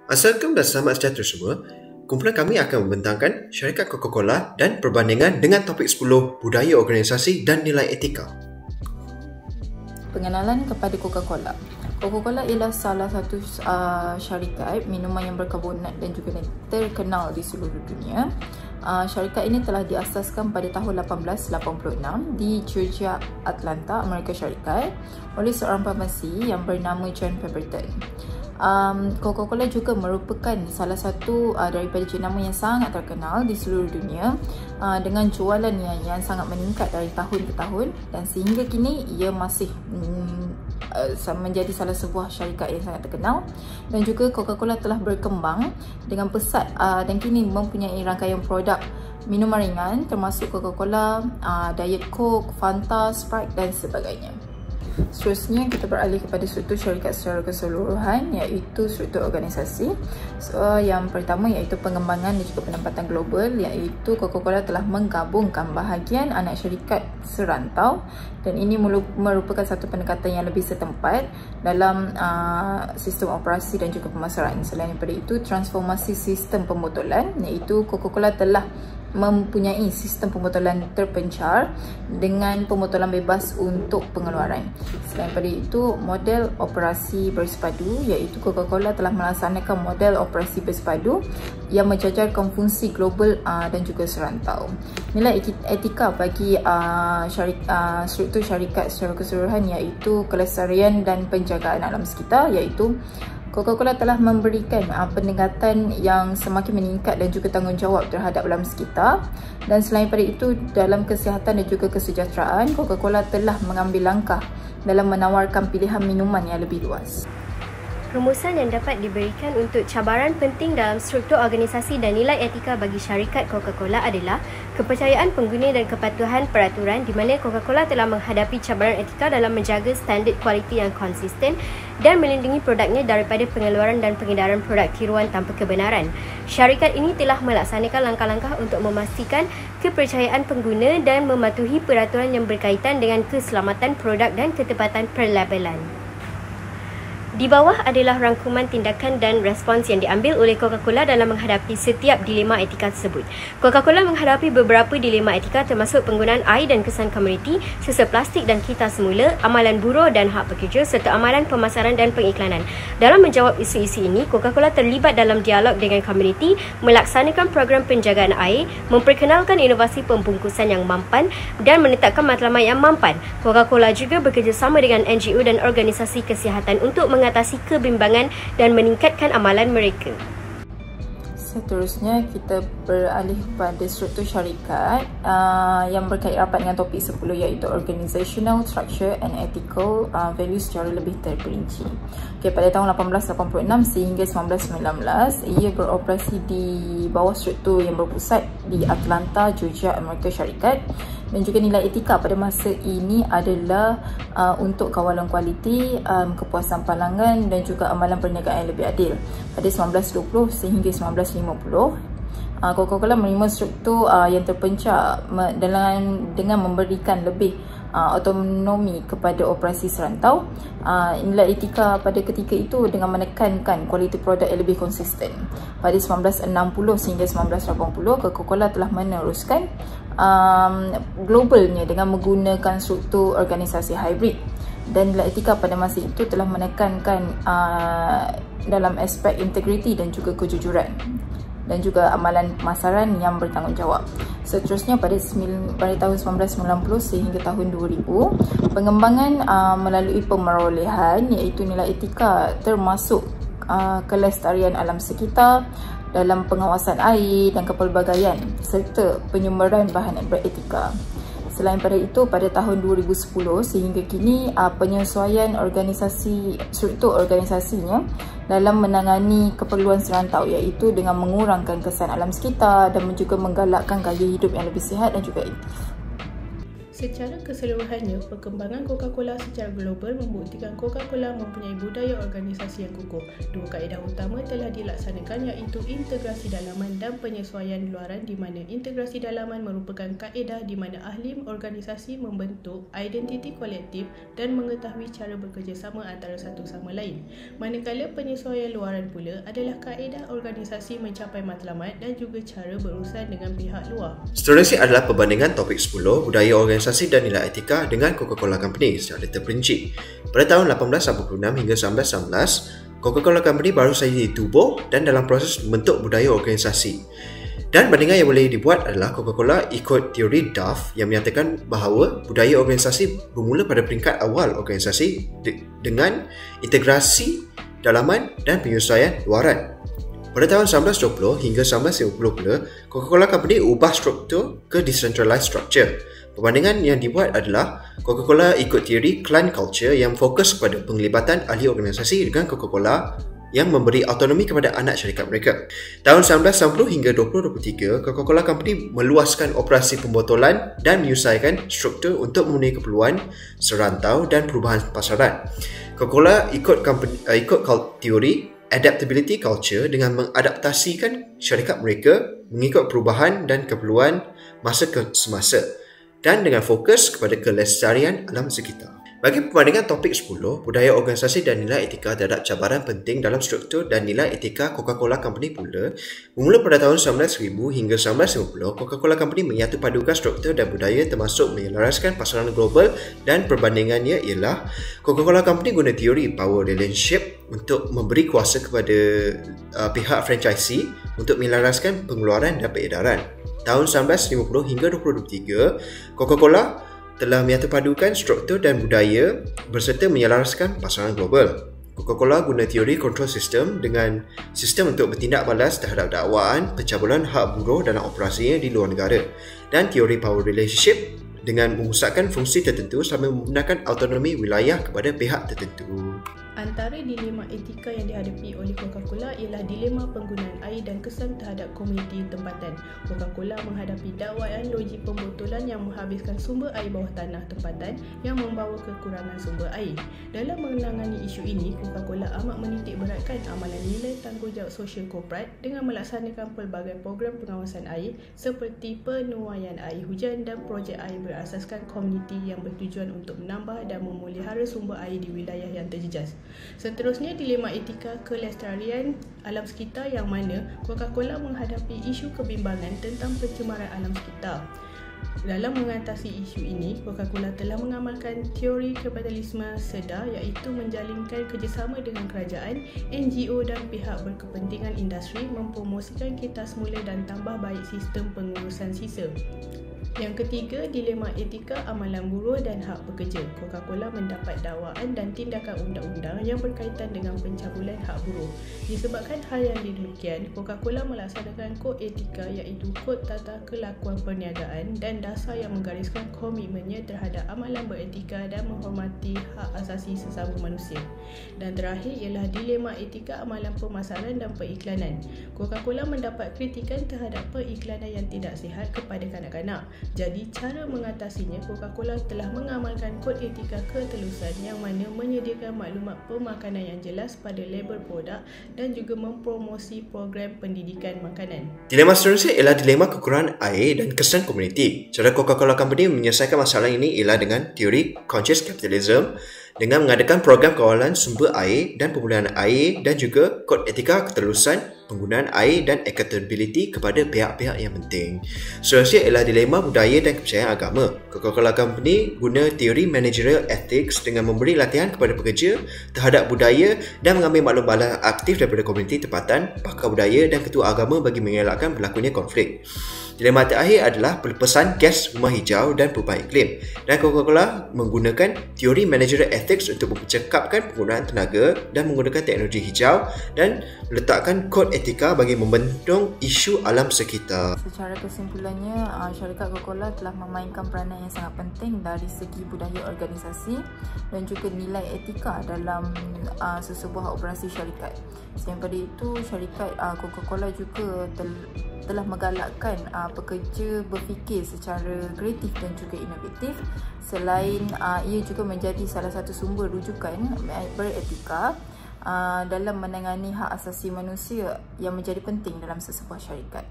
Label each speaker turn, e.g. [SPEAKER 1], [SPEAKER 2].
[SPEAKER 1] Assalamualaikum dan selamat sejahtera semua. Kumpulan kami akan membentangkan syarikat Coca-Cola dan perbandingan dengan topik 10 budaya organisasi dan nilai etika.
[SPEAKER 2] Pengenalan kepada Coca-Cola. Coca-Cola ialah salah satu syarikat minuman yang berkarbonat dan juga terkenal di seluruh dunia. Syarikat ini telah diasaskan pada tahun 1886 di Georgia, Atlanta, Amerika Syarikat oleh seorang farmasi yang bernama John Pemberton. Coca-Cola juga merupakan salah satu daripada jenama yang sangat terkenal di seluruh dunia dengan jualan yang sangat meningkat dari tahun ke tahun, dan sehingga kini ia masih menjadi salah sebuah syarikat yang sangat terkenal. Dan juga Coca-Cola telah berkembang dengan pesat dan kini mempunyai rangkaian produk minuman ringan termasuk Coca-Cola, Diet Coke, Fanta, Sprite dan sebagainya. Seterusnya kita beralih kepada struktur syarikat secara keseluruhan, iaitu struktur organisasi. Yang pertama iaitu pengembangan dan juga penempatan global, iaitu Coca-Cola telah menggabungkan bahagian anak syarikat serantau, dan ini merupakan satu pendekatan yang lebih setempat dalam sistem operasi dan juga pemasaran. Selain daripada itu, transformasi sistem pembotolan, iaitu Coca-Cola telah mempunyai sistem pembotolan terpencar dengan pembotolan bebas untuk pengeluaran. Selain daripada itu, model operasi bersepadu, iaitu Coca-Cola telah melaksanakan model operasi bersepadu yang menjajarkan fungsi global dan juga serantau. Nilai etika bagi struktur syarikat secara keseluruhan iaitu kelestarian dan penjagaan alam sekitar, iaitu Coca-Cola telah memberikan pendekatan yang semakin meningkat dan juga tanggungjawab terhadap alam sekitar. Dan selain daripada itu, dalam kesihatan dan juga kesejahteraan, Coca-Cola telah mengambil langkah dalam menawarkan pilihan minuman yang lebih luas.
[SPEAKER 3] Rumusan yang dapat diberikan untuk cabaran penting dalam struktur organisasi dan nilai etika bagi syarikat Coca-Cola adalah kepercayaan pengguna dan kepatuhan peraturan, di mana Coca-Cola telah menghadapi cabaran etika dalam menjaga standard kualiti yang konsisten dan melindungi produknya daripada pengeluaran dan pengedaran produk tiruan tanpa kebenaran. Syarikat ini telah melaksanakan langkah-langkah untuk memastikan kepercayaan pengguna dan mematuhi peraturan yang berkaitan dengan keselamatan produk dan ketepatan perlabelan. Di bawah adalah rangkuman tindakan dan respons yang diambil oleh Coca-Cola dalam menghadapi setiap dilema etika tersebut. Coca-Cola menghadapi beberapa dilema etika termasuk penggunaan air dan kesan komuniti, sisa plastik dan kita semula, amalan buruh dan hak pekerja serta amalan pemasaran dan pengiklanan. Dalam menjawab isu-isu ini, Coca-Cola terlibat dalam dialog dengan komuniti, melaksanakan program penjagaan air, memperkenalkan inovasi pembungkusan yang mampan dan menetapkan matlamat yang mampan. Coca-Cola juga bekerjasama dengan NGO dan organisasi kesihatan untuk mengatasi kebimbangan dan meningkatkan amalan mereka.
[SPEAKER 2] Seterusnya kita beralih pada struktur syarikat yang berkait rapat dengan topik 10, iaitu Organizational Structure and Ethical Values secara lebih terperinci. Pada tahun 1886 sehingga 1919, ia beroperasi di bawah struktur yang berpusat di Atlanta, Georgia, Amerika Syarikat. Dan juga nilai etika pada masa ini adalah untuk kawalan kualiti, kepuasan pelanggan dan juga amalan perniagaan yang lebih adil. Pada 1920 sehingga 1950, Coca-Cola menerima struktur yang terpencak dengan memberikan lebih autonomi kepada operasi serantau. Nilai etika pada ketika itu dengan menekankan kualiti produk yang lebih konsisten. Pada 1960 sehingga 1980, Coca-Cola telah meneruskan globalnya dengan menggunakan struktur organisasi hybrid, dan nilai etika pada masa itu telah menekankan dalam aspek integriti dan juga kejujuran dan juga amalan pemasaran yang bertanggungjawab. Seterusnya pada tahun 1990 sehingga tahun 2000, pengembangan melalui pemerolehan iaitu nilai etika termasuk kelestarian alam sekitar dalam pengawasan air dan kepelbagaian serta penyumberan bahan beretika. Selain pada itu, pada tahun 2010 sehingga kini, penyesuaian struktur organisasinya dalam menangani keperluan serantau, iaitu dengan mengurangkan kesan alam sekitar dan juga menggalakkan gaya hidup yang lebih sihat dan juga aktif.
[SPEAKER 4] Secara keseluruhannya, perkembangan Coca-Cola secara global membuktikan Coca-Cola mempunyai budaya organisasi yang kukuh. Dua kaedah utama telah dilaksanakan iaitu integrasi dalaman dan penyesuaian luaran, di mana integrasi dalaman merupakan kaedah di mana ahli organisasi membentuk identiti kolektif dan mengetahui cara bekerjasama antara satu sama lain. Manakala penyesuaian luaran pula adalah kaedah organisasi mencapai matlamat dan juga cara berurusan dengan pihak luar.
[SPEAKER 1] Seterusnya adalah perbandingan topik 10 budaya organisasi dan nilai etika dengan Coca-Cola Company secara terperinci. Pada tahun 1886 hingga 1919, Coca-Cola Company baru saja ditubuh dan dalam proses membentuk budaya organisasi. Dan bandingan yang boleh dibuat adalah Coca-Cola ikut teori Duff yang menyatakan bahawa budaya organisasi bermula pada peringkat awal organisasi dengan integrasi dalaman dan penyesuaian luaran. Pada tahun 1920 hingga 1950 pula, Coca-Cola Company ubah struktur ke decentralized structure. Perbandingan yang dibuat adalah Coca-Cola ikut teori clan culture yang fokus kepada penglibatan ahli organisasi dengan Coca-Cola yang memberi autonomi kepada anak syarikat mereka. Tahun 1990 hingga 2023, Coca-Cola Company meluaskan operasi pembotolan dan menyelesaikan struktur untuk memenuhi keperluan serantau dan perubahan pasaran. Coca-Cola ikut teori adaptability culture dengan mengadaptasikan syarikat mereka mengikut perubahan dan keperluan masa ke semasa dan dengan fokus kepada kelestarian alam sekitar. Bagi perbandingan topik 10, budaya organisasi dan nilai etika terhadap cabaran penting dalam struktur dan nilai etika Coca-Cola Company pula, bermula pada tahun 1900 hingga 1950, Coca-Cola Company menyatu padukan struktur dan budaya termasuk menyelaraskan pasaran global, dan perbandingannya ialah Coca-Cola Company guna teori power relationship untuk memberi kuasa kepada pihak franchisee untuk menyelaraskan pengeluaran dan peredaran. Tahun 1950 hingga 2023, Coca-Cola telah menyatupadukan struktur dan budaya berserta menyelaraskan pasaran global. Coca-Cola guna teori control system dengan sistem untuk bertindak balas terhadap dakwaan pencabulan hak buruh dalam operasinya di luar negara, dan teori power relationship dengan memusatkan fungsi tertentu sambil menggunakan autonomi wilayah kepada pihak tertentu.
[SPEAKER 4] Antara dilema etika yang dihadapi oleh Coca-Cola ialah dilema penggunaan air dan kesan terhadap komuniti tempatan. Coca-Cola menghadapi dakwaan logik pembotolan yang menghabiskan sumber air bawah tanah tempatan yang membawa kekurangan sumber air. Dalam menangani isu ini, Coca-Cola amat menitik beratkan amalan nilai tanggungjawab sosial korporat dengan melaksanakan pelbagai program pengawasan air seperti penuaian air hujan dan projek air berasaskan komuniti yang bertujuan untuk menambah dan memelihara sumber air di wilayah yang terjejas. Seterusnya, dilema etika kelestarian alam sekitar yang mana Coca-Cola menghadapi isu kebimbangan tentang pencemaran alam sekitar. Dalam mengatasi isu ini, Coca-Cola telah mengamalkan teori kapitalisme sedar iaitu menjalinkan kerjasama dengan kerajaan, NGO dan pihak berkepentingan industri mempromosikan kita semula dan tambah baik sistem pengurusan sisa. Yang ketiga, dilema etika amalan buruh dan hak pekerja. Coca-Cola mendapat dakwaan dan tindakan undang-undang yang berkaitan dengan pencabulan hak buruh. Disebabkan hal yang demikian, Coca-Cola melaksanakan kod etika iaitu kod tata kelakuan perniagaan dan dasar yang menggariskan komitmennya terhadap amalan beretika dan menghormati hak asasi sesama manusia. Dan terakhir ialah dilema etika amalan pemasaran dan periklanan. Coca-Cola mendapat kritikan terhadap periklanan yang tidak sihat kepada kanak-kanak. Jadi, cara mengatasinya, Coca-Cola telah mengamalkan kod etika ketelusan yang mana menyediakan maklumat pemakanan yang jelas pada label produk dan juga mempromosi program pendidikan makanan.
[SPEAKER 1] Dilema seterusnya ialah dilema kekurangan air dan kesan komuniti. Cara Coca-Cola Company menyelesaikan masalah ini ialah dengan teori conscious capitalism dengan mengadakan program kawalan sumber air dan pemulihan air dan juga kod etika ketelusan penggunaan air dan accountability kepada pihak-pihak yang penting. Seterusnya ialah dilema budaya dan kepercayaan agama. Coca-Cola Company guna teori managerial ethics dengan memberi latihan kepada pekerja terhadap budaya dan mengambil maklum balas aktif daripada komuniti tempatan, pakar budaya dan ketua agama bagi mengelakkan berlakunya konflik. Dilema terakhir adalah pelepasan gas rumah hijau dan perubahan iklim. Dan Coca-Cola menggunakan teori managerial ethics untuk mempercakapkan penggunaan tenaga dan menggunakan teknologi hijau dan letakkan kod etika bagi membendung isu alam sekitar.
[SPEAKER 2] Secara kesimpulannya, syarikat Coca-Cola telah memainkan peranan yang sangat penting dari segi budaya organisasi dan juga nilai etika dalam sesebuah operasi syarikat. Selain daripada itu, syarikat Coca-Cola juga telah menggalakkan pekerja berfikir secara kreatif dan juga inovatif. Selain ia juga menjadi salah satu sumber rujukan beretika dalam menangani hak asasi manusia yang menjadi penting dalam sesebuah syarikat.